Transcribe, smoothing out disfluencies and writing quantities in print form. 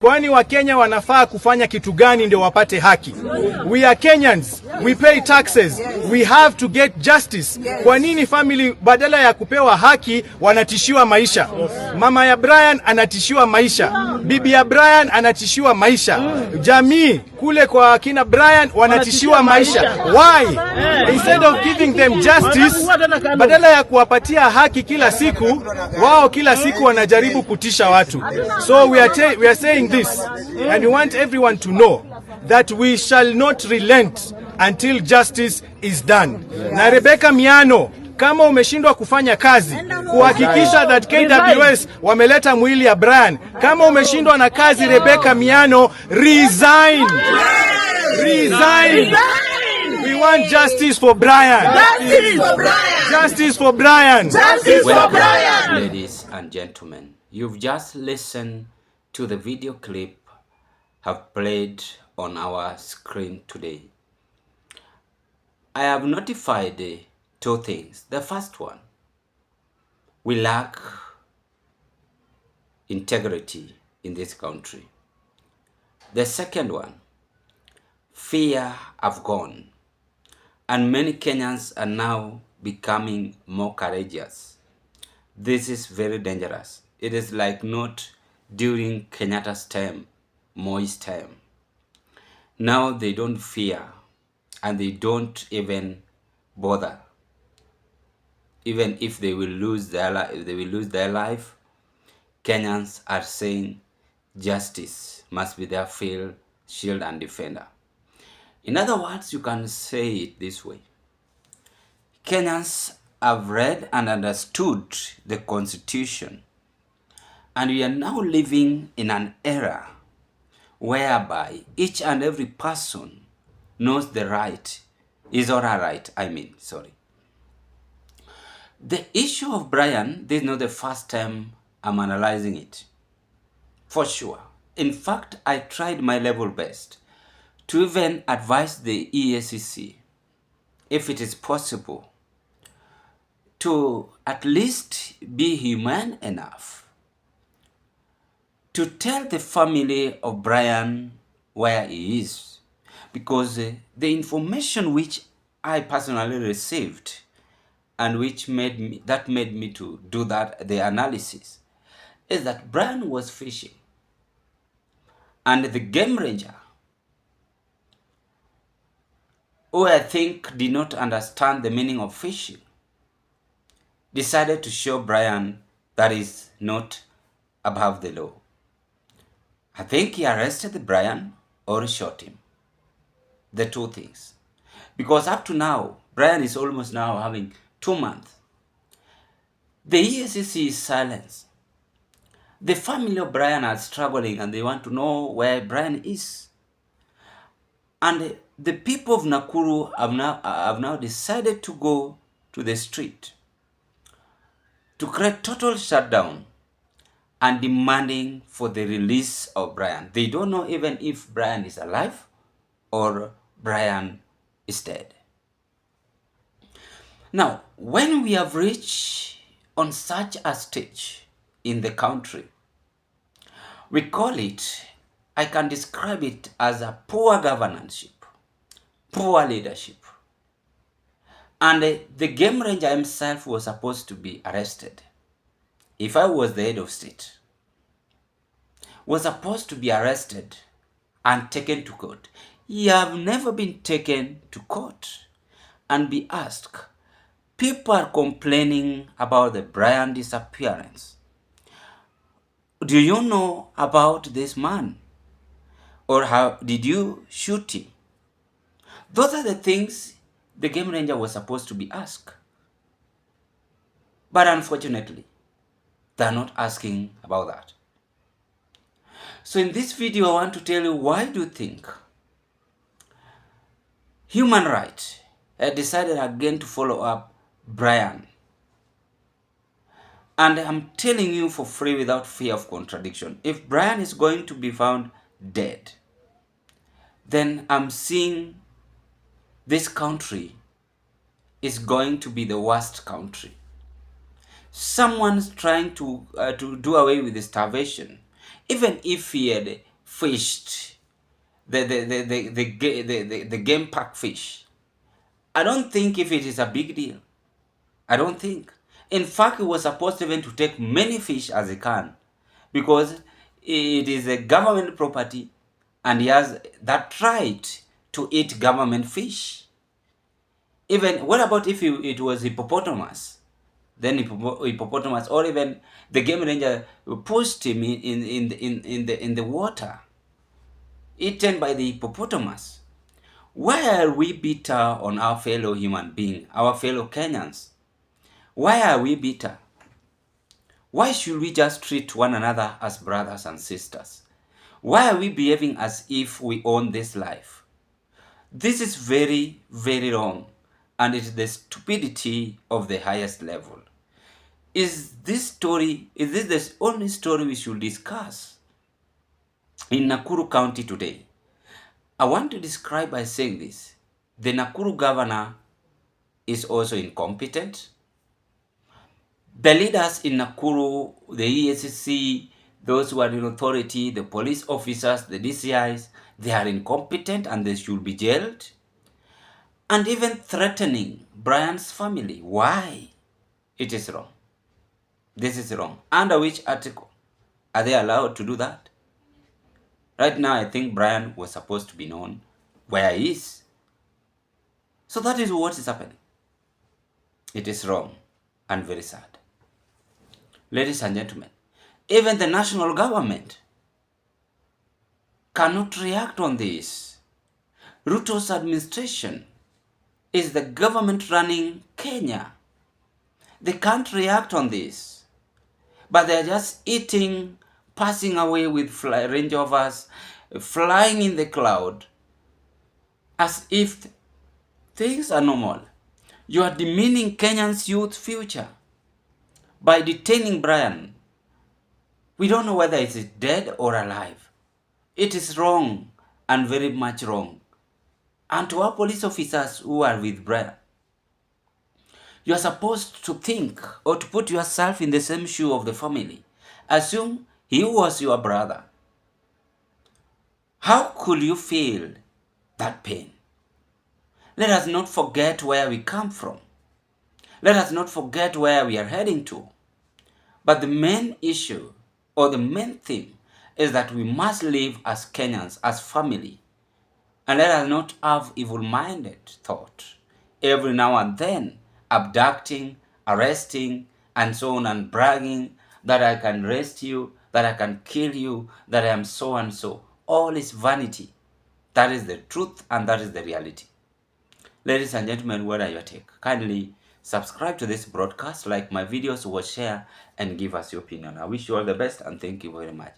Kwani Wakenya wanafaa kufanya kitu gani ndio wapate haki? We are Kenyans, we pay taxes, we have to get justice. Kwa nini family badala ya kupewa haki wanatishiwa maisha? Mama ya Brian anatishiwa maisha, bibi ya Brian anatishiwa maisha, jamii kule kwa kina Brian wanatishiwa maisha. Why? Instead of giving them justice, badala ya kuwapatia haki kila siku, wao kila siku wanajaribu kutisha watu. So we are saying this, and we want everyone to know that we shall not relent until justice is done. Na Rebecca Miano, kama umeshindwa kufanya kazi kuhakikisha that KWS wameleta mwili ya Brian, kama umeshindwa na kazi Rebecca Miano, resign. Resign. We want justice for Brian. Justice for Brian. Justice for Brian. Justice for Brian. Ladies and gentlemen, you've just listened to the video clip have played on our screen today. I have notified two things. The first one, we lack integrity in this country. The second one, fear have gone, and many Kenyans are now becoming more courageous. This is very dangerous. It is like not during Kenyatta's term, Moi's term. Now they don't fear and they don't even bother. Even if they will lose their life, Kenyans are saying justice must be their shield and defender. In other words, you can say it this way. Kenyans have read and understood the Constitution, and we are now living in an era whereby each and every person knows the right, his or her right, The issue of Brian, this is not the first time I'm analyzing it, for sure. In fact, I tried my level best to even advise the EACC, if it is possible, to at least be humane enough to tell the family of Brian where he is, because the information which I personally received and which made me to do the analysis is that Brian was fishing, and the game ranger, who I think did not understand the meaning of fishing, decided to show Brian that is not above the law. I think he arrested Brian or shot him. The two things. Because up to now, Brian is almost now having 2 months. The EACC is silent. The family of Brian are struggling and they want to know where Brian is. And the people of Nakuru have now decided to go to the street to create total shutdown and demanding for the release of Brian. They don't know even if Brian is alive or Brian is dead. Now, when we have reached on such a stage in the country, we call it, I can describe it as a poor governance, poor leadership. And the game ranger himself was supposed to be arrested. If I was the head of state, was supposed to be arrested and taken to court. He have never been taken to court and be asked. People are complaining about the Brian disappearance. Do you know about this man? Or how did you shoot him? Those are the things the game ranger was supposed to be asked. But unfortunately, they're not asking about that. So in this video, I want to tell you, why do you think human rights had decided again to follow up Brian? And I'm telling you for free without fear of contradiction, if Brian is going to be found dead, then I'm seeing this country is going to be the worst country. Someone's trying to do away with the starvation. Even if he had fished the game park fish. I don't think if it is a big deal. I don't think. In fact, he was supposed even to take many fish as he can, because it is a government property and he has that right to eat government fish. Even, what about if it was hippopotamus? Then hippopotamus, or even the game ranger pushed him in the water, eaten by the hippopotamus. Why are we bitter on our fellow human being, our fellow Kenyans? Why are we bitter? Why should we just treat one another as brothers and sisters? Why are we behaving as if we own this life? This is very, very wrong, and it is the stupidity of the highest level. Is this the only story we should discuss in Nakuru County today? I want to describe by saying this. The Nakuru governor is also incompetent. The leaders in Nakuru, the EACC, those who are in authority, the police officers, the DCIs, they are incompetent and they should be jailed. And even threatening Brian's family. Why? It is wrong. This is wrong. Under which article are they allowed to do that? Right now, I think Brian was supposed to be known where he is. So that is what is happening. It is wrong and very sad. Ladies and gentlemen, even the national government cannot react on this. Ruto's administration is the government running Kenya. They can't react on this. But they're just eating, passing away with Range Rovers, flying in the cloud, as if things are normal. You are demeaning Kenyans' youth future by detaining Brian. We don't know whether he is dead or alive. It is wrong and very much wrong. And to our police officers who are with Brian, you are supposed to think or to put yourself in the same shoe of the family. Assume he was your brother. How could you feel that pain? Let us not forget where we come from. Let us not forget where we are heading to. But the main issue or the main theme is that we must live as Kenyans, as family. And let us not have evil-minded thought every now and then, abducting, arresting, and so on, and bragging that I can arrest you, that I can kill you, that I am so and so. All is vanity. That is the truth and that is the reality. Ladies and gentlemen, what are your take? Kindly subscribe to this broadcast, like my videos, watch, share, and give us your opinion. I wish you all the best and thank you very much.